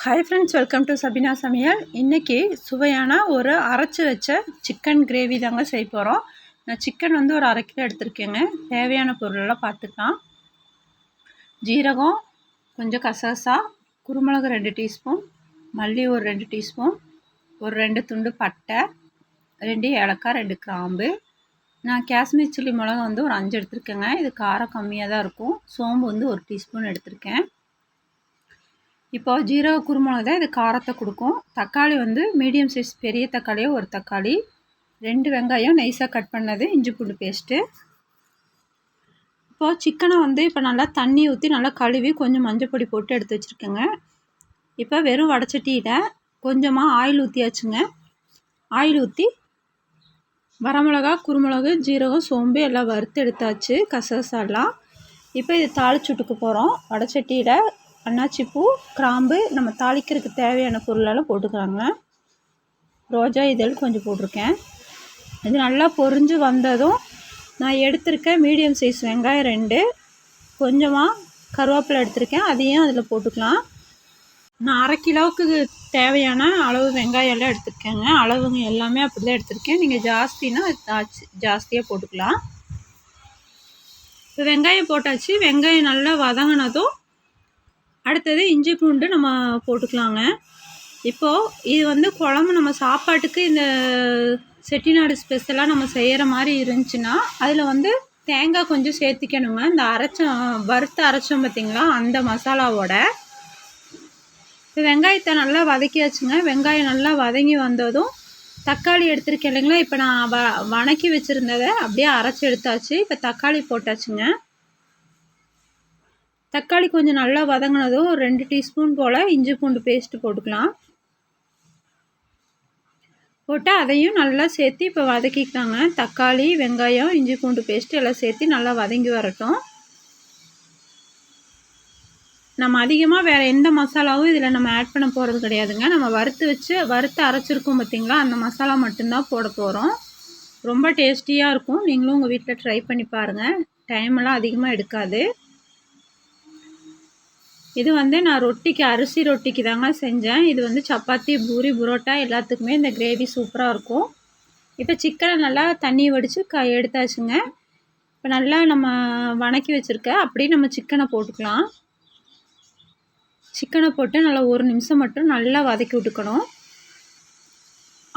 Hi friends, welcome to Sabina சமையல். இன்றைக்கி சுவையான ஒரு அரைச்சி வச்ச சிக்கன் கிரேவி தாங்க செய்ய போகிறோம். நான் சிக்கன் வந்து ஒரு 1/2 கிலோ எடுத்திருக்கேங்க. தேவையான பொருளெல்லாம் பார்த்துக்கலாம். ஜீரகம் கொஞ்சம், கசகசா, குருமிளகு 2 டீஸ்பூன், மல்லி ஒரு 2 டீஸ்பூன், ஒரு 2 துண்டு பட்டை, 2 ஏலக்காய், 2 கிராம்பு. நான் காஷ்மீர் சில்லி மிளகா வந்து ஒரு 5 எடுத்திருக்கேங்க. இது காரம் கம்மியாக தான் இருக்கும். சோம்பு வந்து 1 டீஸ்பூன் எடுத்திருக்கேன். இப்போ ஜீரக குருமிளகு தான் இது காரத்தை கொடுக்கும். தக்காளி வந்து மீடியம் சைஸ் பெரிய தக்காளியாக ஒரு தக்காளி, 2 வெங்காயம் நைஸாக கட் பண்ணது, இஞ்சி பூண்டு பேஸ்ட்டு. இப்போது சிக்கனை வந்து இப்போ நல்லா தண்ணி ஊற்றி நல்லா கழுவி கொஞ்சம் மஞ்சள் பொடி போட்டு எடுத்து வச்சுருக்கேங்க. இப்போ வெறும் வடச்சட்டியில் கொஞ்சமாக ஆயில் ஊற்றியாச்சுங்க. ஆயில் ஊற்றி வரமிளகா, குருமிளகு, ஜீரகம், சோம்பு எல்லாம் வறுத்து எடுத்தாச்சு, கசகசாலாம். இப்போ இது தாளிச்சு விட்டுக்க போகிறோம். வடச்சட்டியில் அன்னாச்சி பூ, கிராம்பு, நம்ம தாளிக்கிறதுக்கு தேவையான பொருளெல்லாம் போட்டுக்கலாங்க. ரோஜா இதழ் கொஞ்சம் போட்டிருக்கேன். இது நல்லா பொரிஞ்சு வந்ததும் நான் எடுத்திருக்க மீடியம் சைஸ் வெங்காயம் 2, கொஞ்சமாக கருவேப்பிலை எடுத்திருக்கேன், அதையும் அதில் போட்டுக்கலாம். நான் 1/2 கிலோவுக்கு தேவையான அளவு வெங்காயம் எல்லாம் எடுத்திருக்கேங்க. அளவுங்க எல்லாமே அப்படி தான் எடுத்திருக்கேன். நீங்கள் ஜாஸ்தினா ஜாஸ்தியாக போட்டுக்கலாம். இப்போ வெங்காயம் போட்டாச்சு. வெங்காயம் நல்லா வதங்கினதும் அடுத்தது இஞ்சி பூண்டு நம்ம போட்டுக்கலாங்க. இப்போது இது வந்து குழம்பு நம்ம சாப்பாட்டுக்கு இந்த செட்டிநாடு ஸ்பெஷலாக நம்ம செய்கிற மாதிரி இருந்துச்சுன்னா அதில் வந்து தேங்காய் கொஞ்சம் சேர்த்திக்கணுங்க. இந்த வறுத்து அரைச்சோம் பார்த்திங்களா, அந்த மசாலாவோட. இப்போ வெங்காயத்தை நல்லா வதக்கியாச்சுங்க. வெங்காயம் நல்லா வதங்கி வந்ததும் தக்காளி எடுத்துருக்கேன் இல்லைங்களா, இப்போ நான் வணக்கி வச்சுருந்ததை அப்படியே அரைச்சி எடுத்தாச்சு. இப்போ தக்காளி போட்டாச்சுங்க. தக்காளி கொஞ்சம் நல்லா வதங்கினதும் ஒரு 2 டீஸ்பூன் போல் இஞ்சி பூண்டு பேஸ்ட்டு போட்டுக்கலாம். போட்டு அதையும் நல்லா சேர்த்து இப்போ வதக்கிக்கலாங்க. தக்காளி, வெங்காயம், இஞ்சி பூண்டு பேஸ்ட்டு எல்லாம் சேர்த்து நல்லா வதங்கி வரட்டும். நம்ம அதிகமாக வேறு எந்த மசாலாவும் இதில் நம்ம ஆட் பண்ண போகிறது கிடையாதுங்க. நம்ம வறுத்து அரைச்சிருக்கோம் பார்த்திங்களா, அந்த மசாலா மட்டும்தான் போட போகிறோம். ரொம்ப டேஸ்டியாக இருக்கும். நீங்களும் உங்கள் வீட்டில் ட்ரை பண்ணி பாருங்கள். டைமெல்லாம் அதிகமாக எடுக்காது. இது வந்து நான் அரிசி ரொட்டிக்கு தாங்க செஞ்சேன். இது வந்து சப்பாத்தி, பூரி, புரோட்டா எல்லாத்துக்குமே இந்த கிரேவி சூப்பராக இருக்கும். இப்போ சிக்கனை நல்லா தண்ணி வடித்து எடுத்தாச்சுங்க. இப்போ நல்லா நம்ம வணக்கி வச்சுருக்க அப்படியே நம்ம சிக்கனை போட்டுக்கலாம். சிக்கனை போட்டு நல்லா 1 நிமிஷம் மட்டும் நல்லா வதக்கி விட்டுக்கணும்.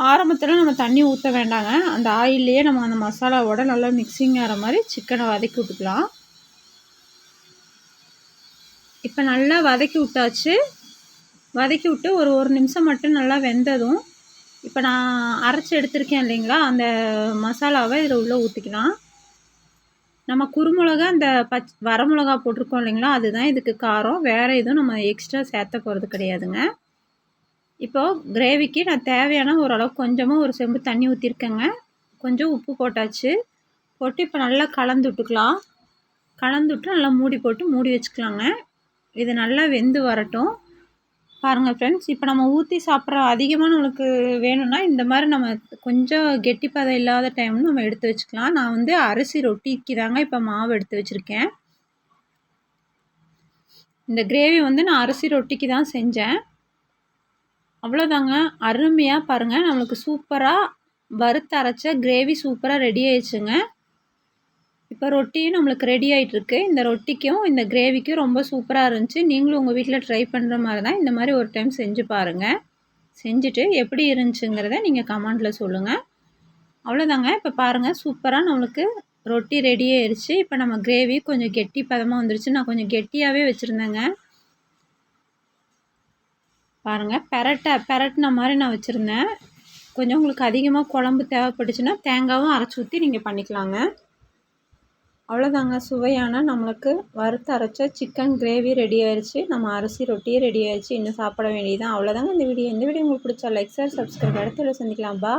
ஆரம்பத்தில் நம்ம தண்ணி ஊற்ற வேண்டாங்க. அந்த ஆயில்லையே நம்ம அந்த மசாலாவோட நல்லா மிக்சிங் ஆகிற மாதிரி சிக்கனை வதக்கி விட்டுக்கலாம். இப்போ நல்லா வதக்கி விட்டாச்சு. வதக்கி விட்டு ஒரு நிமிஷம் மட்டும் நல்லா வெந்ததும் இப்போ நான் அரைச்சி எடுத்திருக்கேன் இல்லைங்களா, அந்த மசாலாவை இதில் உள்ளே ஊற்றிக்கலாம். நம்ம குருமிளகா அந்த வரமிளகா போட்டிருக்கோம் இல்லைங்களா, அதுதான் இதுக்கு காரம். வேறு எதுவும் நம்ம எக்ஸ்ட்ரா சேர்த்த போகிறது கிடையாதுங்க. இப்போது கிரேவிக்கு நான் தேவையான ஓரளவுக்கு கொஞ்சமாக ஒரு செம்பு தண்ணி ஊற்றிருக்கேங்க. கொஞ்சம் உப்பு போட்டாச்சு. போட்டு இப்போ நல்லா கலந்து விட்டுக்கலாம். கலந்து விட்டு நல்லா மூடி வச்சுக்கலாங்க. இது நல்லா வெந்து வரட்டும். பாருங்கள் ஃப்ரெண்ட்ஸ், இப்போ நம்ம ஊற்றி சாப்பிட்ற அதிகமாக நம்மளுக்கு வேணும்னா இந்த மாதிரி நம்ம கொஞ்சம் கெட்டிப்பதம் இல்லாத டைம்னு நம்ம எடுத்து வச்சுக்கலாம். நான் வந்து அரிசி ரொட்டிக்கு தாங்க இப்போ மாவு எடுத்து வச்சுருக்கேன். இந்த கிரேவி வந்து நான் அரிசி ரொட்டிக்கு தான் செஞ்சேன். அவ்வளோதாங்க. அருமையாக பாருங்கள், நம்மளுக்கு சூப்பராக வறுத்து அரைச்ச கிரேவி சூப்பராக ரெடி ஆயிடுச்சுங்க. இப்போ ரொட்டியும் நம்மளுக்கு ரெடி ஆகிட்டுருக்கு. இந்த ரொட்டிக்கும் இந்த கிரேவிக்கும் ரொம்ப சூப்பராக இருந்துச்சு. நீங்களும் உங்கள் வீட்டில் ட்ரை பண்ணுற மாதிரி தான் இந்த மாதிரி ஒரு டைம் செஞ்சு பாருங்கள். செஞ்சுட்டு எப்படி இருந்துச்சுங்கிறத நீங்கள் கமெண்டில் சொல்லுங்கள். அவ்வளோதாங்க. இப்போ பாருங்கள், சூப்பராக நம்மளுக்கு ரொட்டி ரெடி ஆயிடுச்சு. இப்போ நம்ம கிரேவி கொஞ்சம் கெட்டி பதமாக வந்துருச்சு. நான் கொஞ்சம் கெட்டியாகவே வச்சுருந்தேங்க. பாருங்கள், பெரட்டின மாதிரி நான் வச்சுருந்தேன். கொஞ்சம் உங்களுக்கு அதிகமாக குழம்பு தேவைப்பட்டுச்சுன்னா தேங்காவும் அரைச்சி ஊற்றி நீங்கள் பண்ணிக்கலாங்க. அவ்வளோதாங்க, சுவையான நம்மளுக்கு வறுத்து அரைச்ச சிக்கன் கிரேவி ரெடி ஆயிடுச்சு. நம்ம அரிசி ரொட்டியே ரெடி ஆயிடுச்சு. இன்னும் சாப்பிட வேண்டியதுதான். அவ்வளோதாங்க இந்த வீடியோ. உங்களுக்கு பிடிச்சா லைக், ஷேர், சப்ஸ்கிரைப். அடுத்த வீடியோவில் சந்திக்கலாம். பா.